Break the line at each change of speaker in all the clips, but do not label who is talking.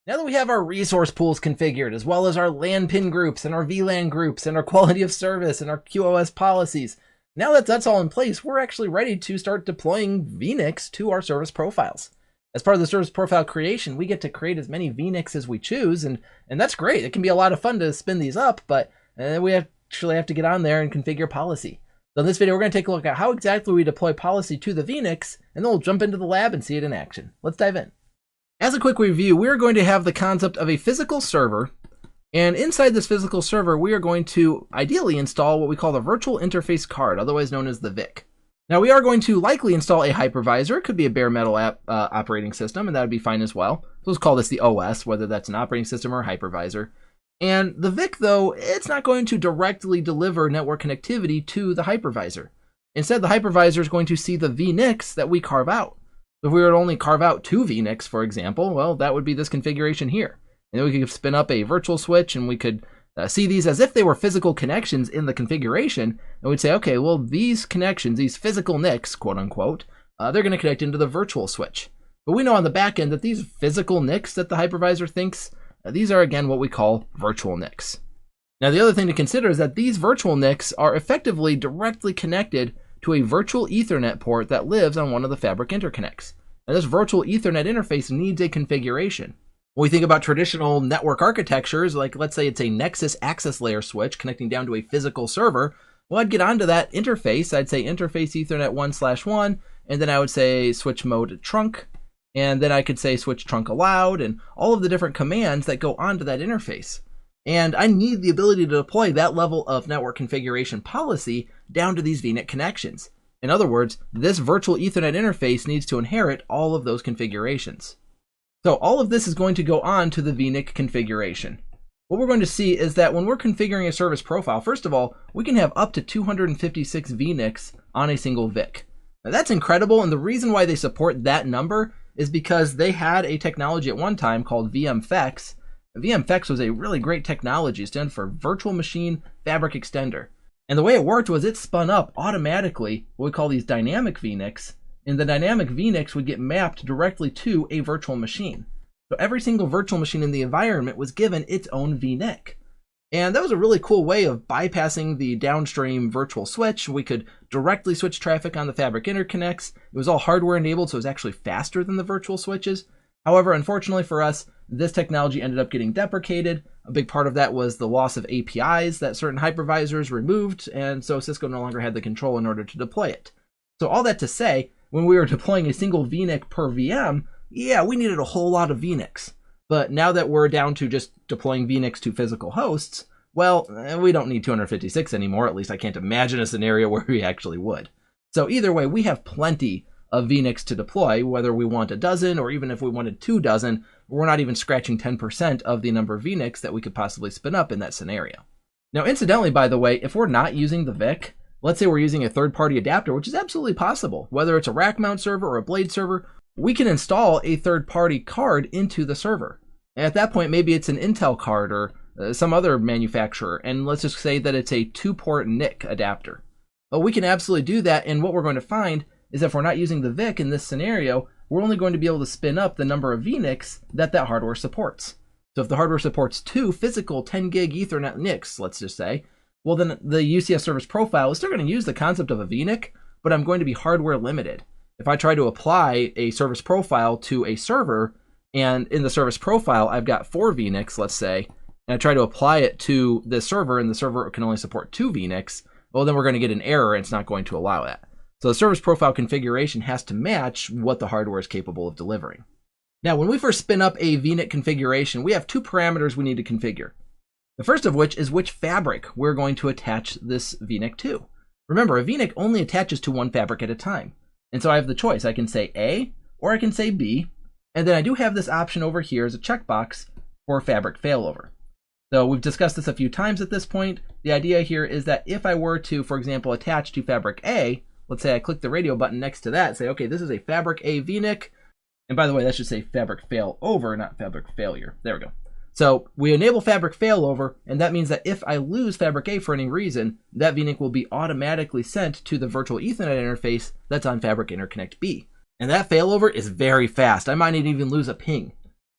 Now that we have our resource pools configured, as well as our LAN pin groups and our VLAN groups and our quality of service and our QoS policies, now that that's all in place, we're actually ready to start deploying vNICs to our service profiles. As part of the service profile creation, we get to create as many vNICs as we choose, and that's great. It can be a lot of fun to spin these up, but we actually have to get on there and configure policy. So in this video, we're going to take a look at how exactly we deploy policy to the vNICs, and then we'll jump into the lab and see it in action. Let's dive in. As a quick review, we're going to have the concept of a physical server, and inside this physical server, we are going to ideally install what we call the virtual interface card, otherwise known as the VIC. Now, we are going to likely install a hypervisor. It could be a bare metal operating system, and that would be fine as well. So let's call this the OS, whether that's an operating system or a hypervisor. And the VIC, though, it's not going to directly deliver network connectivity to the hypervisor. Instead, the hypervisor is going to see the vNICs that we carve out. If we were to only carve out 2 vNICs, for example, well, that would be this configuration here. And then we could spin up a virtual switch, and we could see these as if they were physical connections in the configuration. And we'd say, okay, well, these connections, these physical NICs, quote unquote, they're going to connect into the virtual switch. But we know on the back end that these physical NICs that the hypervisor thinks, these are, again, what we call virtual NICs. Now, the other thing to consider is that these virtual NICs are effectively directly connected to a virtual Ethernet port that lives on one of the fabric interconnects. Now, this virtual Ethernet interface needs a configuration. When we think about traditional network architectures, like let's say it's a Nexus access layer switch connecting down to a physical server, well, I'd get onto that interface. I'd say interface Ethernet 1/1, and then I would say switch mode trunk, and then I could say switch trunk allowed, and all of the different commands that go onto that interface. And I need the ability to deploy that level of network configuration policy down to these vNIC connections. In other words, this virtual Ethernet interface needs to inherit all of those configurations. So all of this is going to go on to the vNIC configuration. What we're going to see is that when we're configuring a service profile, first of all, we can have up to 256 vNICs on a single VIC. Now that's incredible, and the reason why they support that number is because they had a technology at one time called vMFEX. vMFEX was a really great technology. It stands for Virtual Machine Fabric Extender. And the way it worked was it spun up automatically what we call these dynamic vNICs, and the dynamic vNICs would get mapped directly to a virtual machine. So every single virtual machine in the environment was given its own vNIC. And that was a really cool way of bypassing the downstream virtual switch. We could directly switch traffic on the fabric interconnects. It was all hardware enabled, so it was actually faster than the virtual switches. However, unfortunately for us, this technology ended up getting deprecated. A big part of that was the loss of APIs that certain hypervisors removed, and so Cisco no longer had the control in order to deploy it. So all that to say, when we were deploying a single vNIC per VM, yeah, we needed a whole lot of vNICs. But now that we're down to just deploying vNICs to physical hosts, well, we don't need 256 anymore. At least I can't imagine a scenario where we actually would. So either way, we have plenty of vNICs to deploy, whether we want a dozen or even if we wanted 2 dozen, we're not even scratching 10% of the number of vNICs that we could possibly spin up in that scenario. Now, incidentally, by the way, if we're not using the VIC, let's say we're using a third-party adapter, which is absolutely possible, whether it's a rack mount server or a blade server, we can install a third-party card into the server. And at that point, maybe it's an Intel card or some other manufacturer, and let's just say that it's a 2-port NIC adapter. But we can absolutely do that, and what we're going to find is if we're not using the VIC in this scenario, we're only going to be able to spin up the number of vNICs that that hardware supports. So if the hardware supports 2 physical 10 gig Ethernet NICs, let's just say, well then the UCS service profile is still going to use the concept of a vNIC, but I'm going to be hardware limited. If I try to apply a service profile to a server, and in the service profile I've got 4 vNICs, let's say, and I try to apply it to the server, and the server can only support 2 vNICs, well then we're going to get an error and it's not going to allow that. So the service profile configuration has to match what the hardware is capable of delivering. Now, when we first spin up a vNIC configuration, we have 2 parameters we need to configure. The first of which is which fabric we're going to attach this vNIC to. Remember, a vNIC only attaches to one fabric at a time. And so I have the choice. I can say A or I can say B. And then I do have this option over here as a checkbox for fabric failover. So we've discussed this a few times at this point. The idea here is that if I were to, for example, attach to fabric A, let's say I click the radio button next to that, say, okay, this is a fabric A vNIC. And by the way, that should say fabric failover, not fabric failure. There we go. So we enable fabric failover, and that means that if I lose fabric A for any reason, that vNIC will be automatically sent to the virtual Ethernet interface that's on fabric interconnect B. And that failover is very fast. I might not even lose a ping.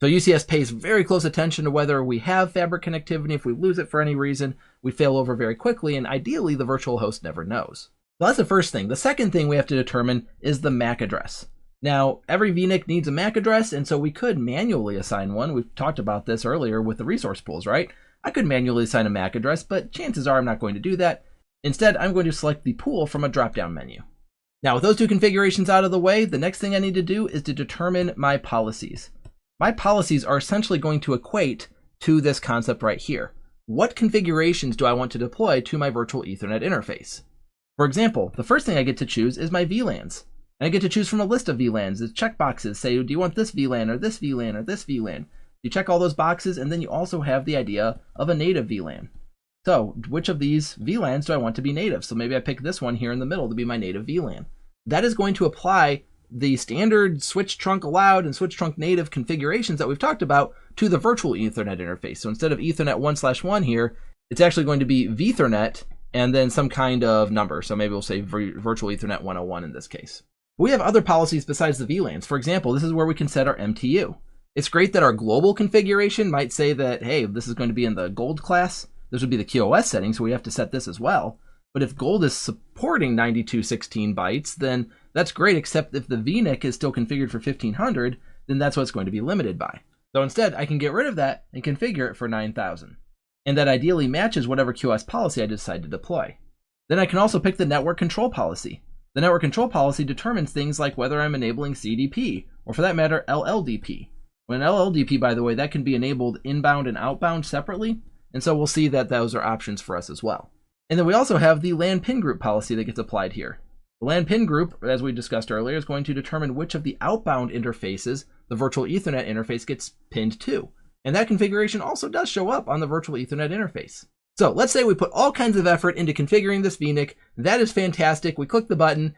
So UCS pays very close attention to whether we have fabric connectivity. If we lose it for any reason, we fail over very quickly, and ideally the virtual host never knows. So that's the first thing. The second thing we have to determine is the MAC address. Now, every vNIC needs a MAC address, and so we could manually assign one. We've talked about this earlier with the resource pools, right? I could manually assign a MAC address, but chances are I'm not going to do that. Instead, I'm going to select the pool from a drop-down menu. Now, with those two configurations out of the way, the next thing I need to do is to determine my policies. My policies are essentially going to equate to this concept right here. What configurations do I want to deploy to my virtual Ethernet interface? For example, the first thing I get to choose is my VLANs. And I get to choose from a list of VLANs. The checkboxes say, do you want this VLAN or this VLAN or this VLAN? You check all those boxes, and then you also have the idea of a native VLAN. So which of these VLANs do I want to be native? So maybe I pick this one here in the middle to be my native VLAN. That is going to apply the standard switch trunk allowed and switch trunk native configurations that we've talked about to the virtual Ethernet interface. So instead of Ethernet 1/1 here, it's actually going to be vEthernet and then some kind of number. So maybe we'll say virtual Ethernet 101 in this case. We have other policies besides the VLANs. For example, this is where we can set our MTU. It's great that our global configuration might say that, hey, this is going to be in the gold class. This would be the QoS setting, so we have to set this as well. But if gold is supporting 9216 bytes, then that's great, except if the vNIC is still configured for 1500, then that's what it's going to be limited by. So instead, I can get rid of that and configure it for 9000. And that ideally matches whatever QoS policy I decide to deploy. Then I can also pick the network control policy. The network control policy determines things like whether I'm enabling CDP, or for that matter, LLDP. When LLDP, by the way, that can be enabled inbound and outbound separately, and so we'll see that those are options for us as well. And then we also have the LAN pin group policy that gets applied here. The LAN pin group, as we discussed earlier, is going to determine which of the outbound interfaces the virtual Ethernet interface gets pinned to. And that configuration also does show up on the virtual Ethernet interface. So let's say we put all kinds of effort into configuring this vNIC. That is fantastic. We click the button,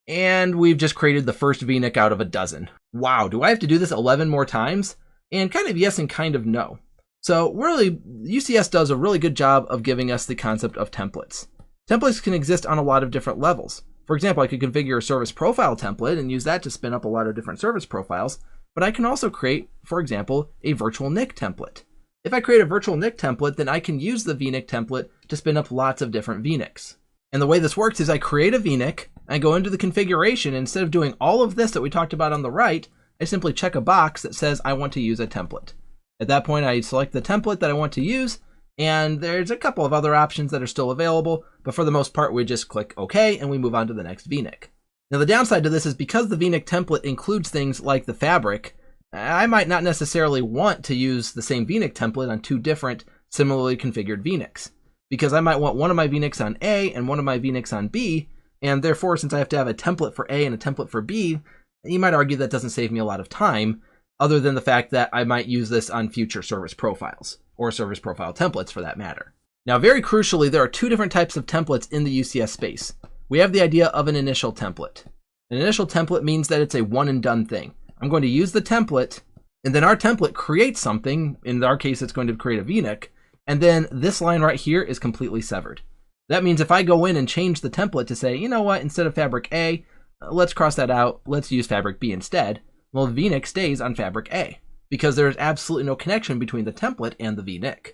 and we've just created the first vNIC out of a dozen. Wow, do I have to do this 11 more times? And kind of yes and kind of no. So really, UCS does a really good job of giving us the concept of templates. Templates can exist on a lot of different levels. For example, I could configure a service profile template and use that to spin up a lot of different service profiles, but I can also create, for example, a virtual NIC template. If I create a virtual NIC template, then I can use the vNIC template to spin up lots of different vNICs. And the way this works is I create a vNIC, I go into the configuration, and instead of doing all of this that we talked about on the right, I simply check a box that says I want to use a template. At that point, I select the template that I want to use, and there's a couple of other options that are still available, but for the most part, we just click OK, and we move on to the next vNIC. Now, the downside to this is because the vNIC template includes things like the fabric, I might not necessarily want to use the same vNIC template on two different similarly configured vNICs, because I might want one of my vNICs on A and one of my vNICs on B, and therefore, since I have to have a template for A and a template for B, you might argue that doesn't save me a lot of time, other than the fact that I might use this on future service profiles, or service profile templates for that matter. Now, very crucially, there are two different types of templates in the UCS space. We have the idea of an initial template. An initial template means that it's a one and done thing. I'm going to use the template, and then our template creates something. In our case, it's going to create a vNIC, and then this line right here is completely severed. That means if I go in and change the template to say, you know what, instead of fabric A, let's cross that out, let's use fabric B instead, well, vNIC stays on fabric A, because there is absolutely no connection between the template and the vNIC.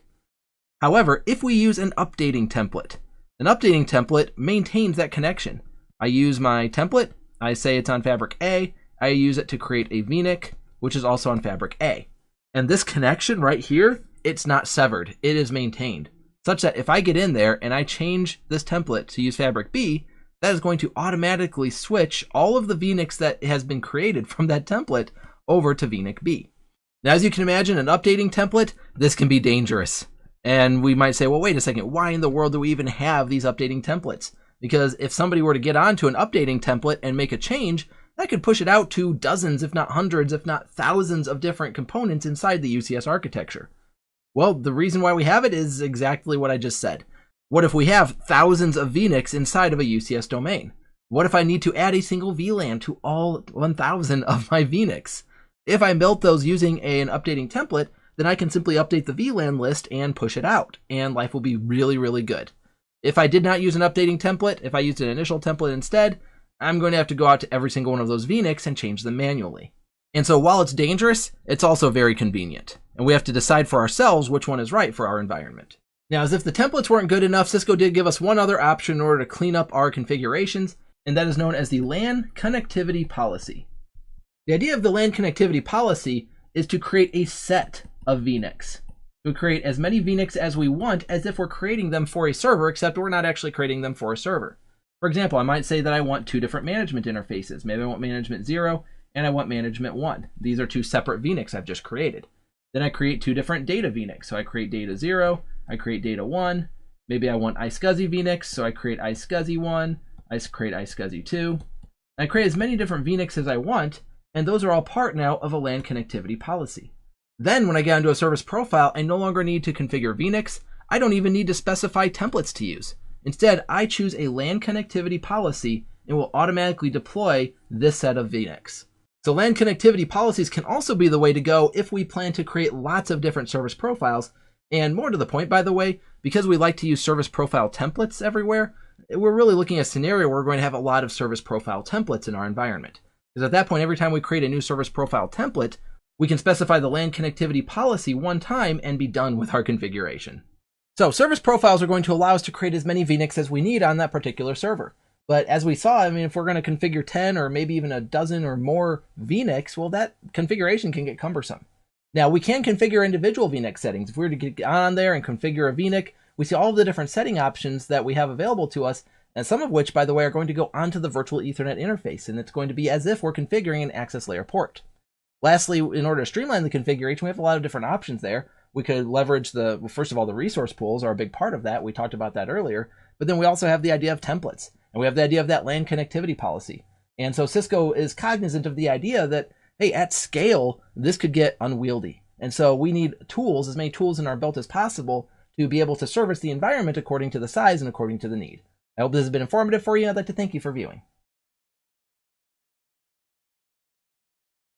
However, if we use an updating template maintains that connection. I use my template, I say it's on fabric A, I use it to create a vNIC, which is also on fabric A. And this connection right here, it's not severed, it is maintained, such that if I get in there and I change this template to use fabric B, that is going to automatically switch all of the vNICs that has been created from that template over to vNIC B. Now, as you can imagine, an updating template, this can be dangerous. And we might say, well, wait a second, why in the world do we even have these updating templates? Because if somebody were to get onto an updating template and make a change, that could push it out to dozens, if not hundreds, if not thousands of different components inside the UCS architecture. Well, the reason why we have it is exactly what I just said. What if we have thousands of vNICs inside of a UCS domain? What if I need to add a single VLAN to all 1,000 of my vNICs? If I built those using an updating template, then I can simply update the VLAN list and push it out, and life will be really, really good. If I did not use an updating template, if I used an initial template instead, I'm going to have to go out to every single one of those vNICs and change them manually. And so while it's dangerous, it's also very convenient. And we have to decide for ourselves which one is right for our environment. Now, as if the templates weren't good enough, Cisco did give us one other option in order to clean up our configurations, and that is known as the LAN connectivity policy. The idea of the LAN connectivity policy is to create a set of vNICs. We create as many vNICs as we want as if we're creating them for a server, except we're not actually creating them for a server. For example, I might say that I want two different management interfaces. Maybe I want management 0 and I want management 1. These are two separate vNICs I've just created. Then I create two different data vNICs. So I create data 0, I create data 1. Maybe I want iSCSI vNICs, so I create iSCSI 1, I create iSCSI 2. I create as many different vNICs as I want, and those are all part now of a LAN connectivity policy. Then when I get onto a service profile, I no longer need to configure vNICs. I don't even need to specify templates to use. Instead, I choose a LAN connectivity policy and will automatically deploy this set of vNICs. So LAN connectivity policies can also be the way to go if we plan to create lots of different service profiles. And more to the point, by the way, because we like to use service profile templates everywhere, we're really looking at a scenario where we're going to have a lot of service profile templates in our environment. Because at that point, every time we create a new service profile template, we can specify the LAN connectivity policy one time and be done with our configuration. So service profiles are going to allow us to create as many vNICs as we need on that particular server. But as we saw, I mean, if we're going to configure 10 or maybe even a dozen or more vNICs, well, that configuration can get cumbersome. Now, we can configure individual vNIC settings. If we were to get on there and configure a vNIC, we see all of the different setting options that we have available to us, and some of which, by the way, are going to go onto the virtual Ethernet interface, and it's going to be as if we're configuring an access layer port. Lastly, in order to streamline the configuration, we have a lot of different options there. We could leverage first of all, the resource pools are a big part of that. We talked about that earlier. But then we also have the idea of templates, and we have the idea of that LAN connectivity policy. And so Cisco is cognizant of the idea that, hey, at scale, this could get unwieldy. And so we need tools, as many tools in our belt as possible, to be able to service the environment according to the size and according to the need. I hope this has been informative for you. I'd like to thank you for viewing.